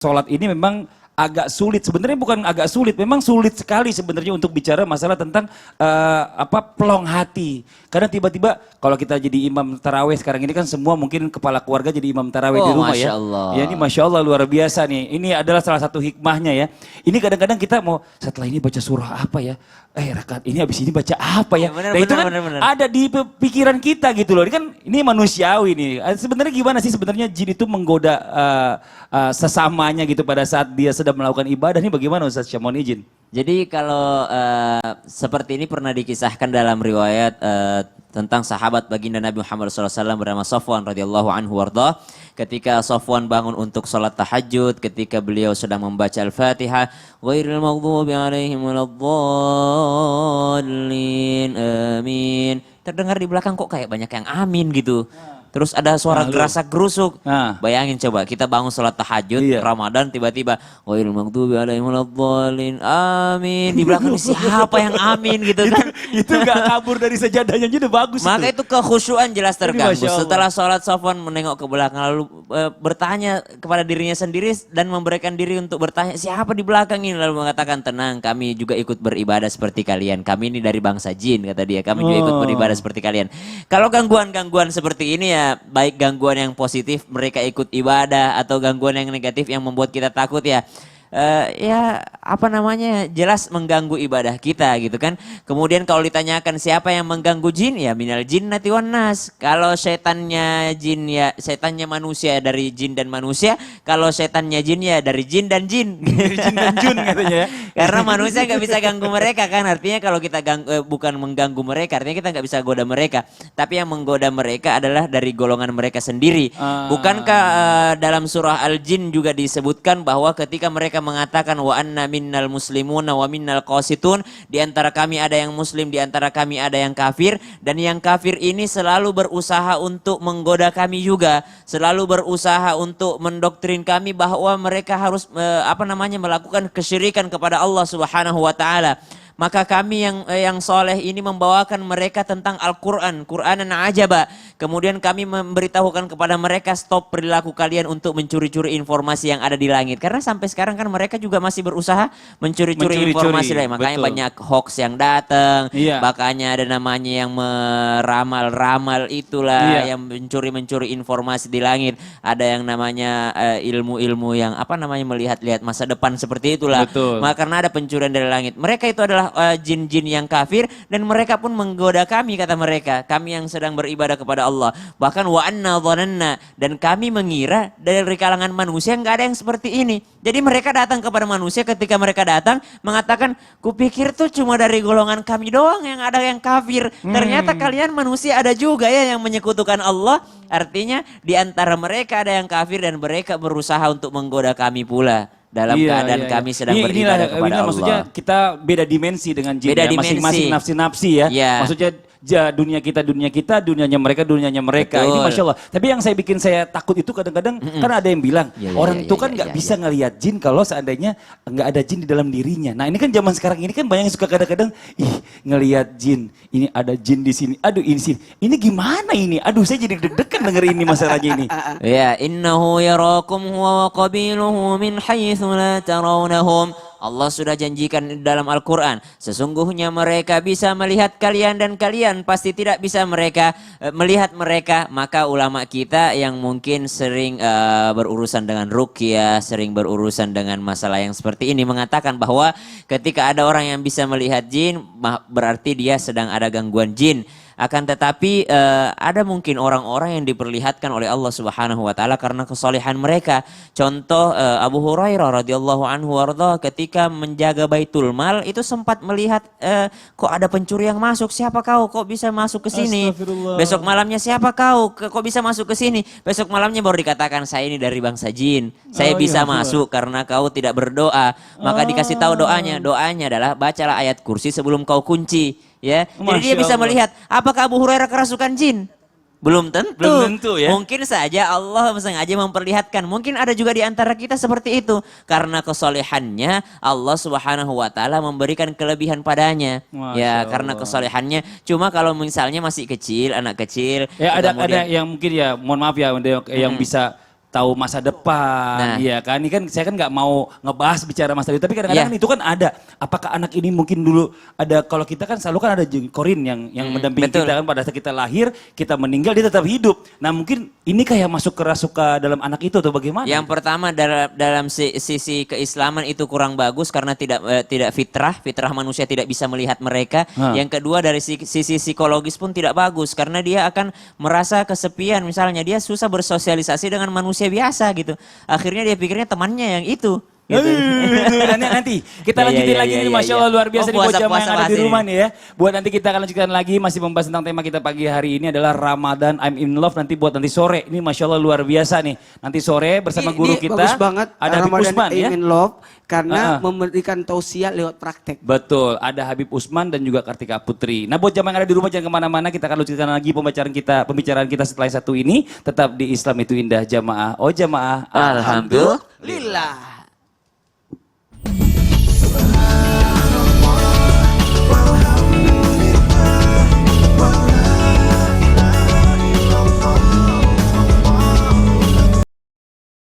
sholat ini memang agak sulit. Sebenarnya bukan agak sulit, memang sulit sekali sebenarnya untuk bicara masalah tentang pelong hati. Karena tiba-tiba kalau kita jadi imam taraweh sekarang ini kan semua mungkin kepala keluarga jadi imam taraweh di rumah Masya ya. Allah. Ya ini Masya Allah luar biasa nih. Ini adalah salah satu hikmahnya ya. Ini kadang-kadang kita mau setelah ini baca surah apa ya? Rakaat ini habis ini baca apa ya? Bener, Nah itu kan bener. ada di pikiran kita gitu loh. Ini kan ini manusiawi nih. Sebenarnya gimana sih sebenarnya jin itu menggoda sesamanya gitu pada saat dia sedang melakukan ibadah. Ini bagaimana Ustaz Syamon izin? Jadi kalau seperti ini pernah dikisahkan dalam riwayat tentang sahabat baginda Nabi Muhammad SAW bernama Safwan radhiyallahu anhu warda. Ketika Safwan bangun untuk sholat tahajud, ketika beliau sedang membaca Al-Fatihah, ghairil maghdubi alaihim waladdallin, amin. Terdengar di belakang kok kayak banyak yang amin gitu. Terus ada suara gerasak gerusuk. Bayangin coba kita bangun sholat tahajud Ramadan tiba-tiba ghairil maghdubi alaihim waladdallin, amin. Di belakang siapa yang amin gitu kan. Itu gak kabur dari sejadahnya udah bagus. Maka itu kekhusyuan jelas terganggu. Masya Allah. Setelah sholat Safwan menengok ke belakang lalu bertanya kepada dirinya sendiri dan memberikan diri untuk bertanya siapa di belakang ini, lalu mengatakan tenang kami juga ikut beribadah seperti kalian. Kami ini dari bangsa jin kata dia. Kami juga ikut beribadah seperti kalian. Kalau gangguan-gangguan seperti ini ya baik gangguan yang positif mereka ikut ibadah atau gangguan yang negatif yang membuat kita takut ya. Ya apa namanya jelas mengganggu ibadah kita gitu kan. Kemudian kalau ditanyakan siapa yang mengganggu jin ya minal jinnati wan nas. Kalau setannya jin ya setannya manusia dari jin dan manusia. Kalau setannya jin ya dari jin dan jin. Jin dan jun katanya ya. Karena manusia nggak bisa ganggu mereka kan, artinya kalau kita bukan mengganggu mereka artinya kita nggak bisa goda mereka. Tapi yang menggoda mereka adalah dari golongan mereka sendiri. Bukankah dalam surah Al-Jin juga disebutkan bahwa ketika mereka mengatakan wa anna minnal muslimuna wa minnal qasitun, di antara kami ada yang muslim, di antara kami ada yang kafir, dan yang kafir ini selalu berusaha untuk menggoda kami juga, selalu berusaha untuk mendoktrin kami bahwa mereka harus melakukan kesyirikan kepada Allah Subhanahu wa taala. Maka kami yang soleh ini membawakan mereka tentang Al-Quran, Quranan ajaba. Kemudian kami memberitahukan kepada mereka stop perilaku kalian untuk mencuri-curi informasi yang ada di langit. Karena sampai sekarang kan mereka juga masih berusaha mencuri-curi informasi lain. Makanya banyak hoax yang datang, makanya ada namanya yang meramal-ramal itulah, yang mencuri-mencuri informasi di langit. Ada yang namanya ilmu-ilmu yang melihat-lihat masa depan seperti itulah. Maka karena ada pencurian dari langit. Mereka itu adalah jin-jin yang kafir dan mereka pun menggoda kami kata mereka, kami yang sedang beribadah kepada Allah. Bahkan wa anna dhananna, dan kami mengira dari kalangan manusia nggak ada yang seperti ini. Jadi mereka datang kepada manusia, ketika mereka datang mengatakan kupikir tuh cuma dari golongan kami doang yang ada yang kafir. Ternyata kalian manusia ada juga ya yang menyekutukan Allah. Artinya di antara mereka ada yang kafir dan mereka berusaha untuk menggoda kami pula. Dalam keadaan kami sedang beribadah kepada Allah. Maksudnya kita beda dimensi dengan jin ya, masing-masing nafsi-nafsi ya. Maksudnya dunia kita, dunianya mereka, dunianya mereka. Ini Masya Allah. Tapi yang bikin saya takut itu kadang-kadang kan ada yang bilang orang itu kan nggak bisa ngelihat jin kalau seandainya nggak ada jin di dalam dirinya. Nah ini kan zaman sekarang ini kan banyak yang suka kadang-kadang ngelihat jin. Ini ada jin di sini. Aduh ini sini. Ini gimana ini? Aduh saya jadi deg-degan denger ini masalahnya ini. Ya innahu yarakum huwa wa qabiluhu min haitsu la tarawnahum. Allah sudah janjikan dalam Al-Quran, sesungguhnya mereka bisa melihat kalian dan kalian pasti tidak bisa melihat mereka. Maka ulama kita yang mungkin sering berurusan dengan ruqyah, sering berurusan dengan masalah yang seperti ini mengatakan bahwa ketika ada orang yang bisa melihat jin, berarti dia sedang ada gangguan jin. Akan tetapi ada mungkin orang-orang yang diperlihatkan oleh Allah Subhanahu wa taala karena kesolehan mereka. Contoh Abu Hurairah radhiyallahu anhu warda ketika menjaga Baitul Mal itu sempat melihat kok ada pencuri yang masuk, siapa kau kok bisa masuk ke sini? Besok malamnya siapa kau kok bisa masuk ke sini? Besok malamnya baru dikatakan saya ini dari bangsa jin. Saya bisa masuk karena kau tidak berdoa. Maka dikasih tahu doanya. Doanya adalah bacalah ayat kursi sebelum kau kunci. Ya, jadi dia bisa melihat apakah Abu Hurairah kerasukan jin? Belum tentu. Belum tentu ya. Mungkin saja Allah sengaja memperlihatkan. Mungkin ada juga di antara kita seperti itu. Karena kesolehannya Allah Subhanahu wa taala memberikan kelebihan padanya. Ya, karena kesolehannya. Cuma kalau misalnya masih kecil, anak kecil. Ya ada yang mungkin ya, mohon maaf ya, yang bisa tahu masa depan, ya kan? Ini kan saya kan nggak mau ngebahas bicara masa depan, tapi kadang-kadang itu kan ada. Apakah anak ini mungkin dulu ada, kalau kita kan selalu kan ada Korin yang mendampingi kita kan pada saat kita lahir, kita meninggal dia tetap hidup. Nah mungkin ini kayak masuk kerasuka dalam anak itu atau bagaimana? Yang pertama dalam sisi keislaman itu kurang bagus karena tidak fitrah manusia tidak bisa melihat mereka. Yang kedua dari sisi psikologis pun tidak bagus karena dia akan merasa kesepian, misalnya dia susah bersosialisasi dengan manusia biasa gitu. Akhirnya dia pikirnya temannya yang itu. Gitu. Nanti kita lanjutin lagi nih, Masya Allah luar biasa nih buat jamaah yang ada di rumah nih ya. Buat nanti kita akan lanjutkan lagi, masih membahas tentang tema kita pagi hari ini adalah Ramadan I'm in Love. Nanti buat nanti sore, ini Masya Allah luar biasa nih. Nanti sore bersama guru kita. Bagus banget, ada Habib Usman ya. I'm in Love karena memberikan tausiah lewat praktek. Betul, ada Habib Usman dan juga Kartika Putri. Nah buat jamaah yang ada di rumah jangan kemana-mana, kita akan lanjutkan lagi pembicaraan kita setelah satu ini. Tetap di Islam itu Indah jamaah. Oh jamaah. Alhamdulillah.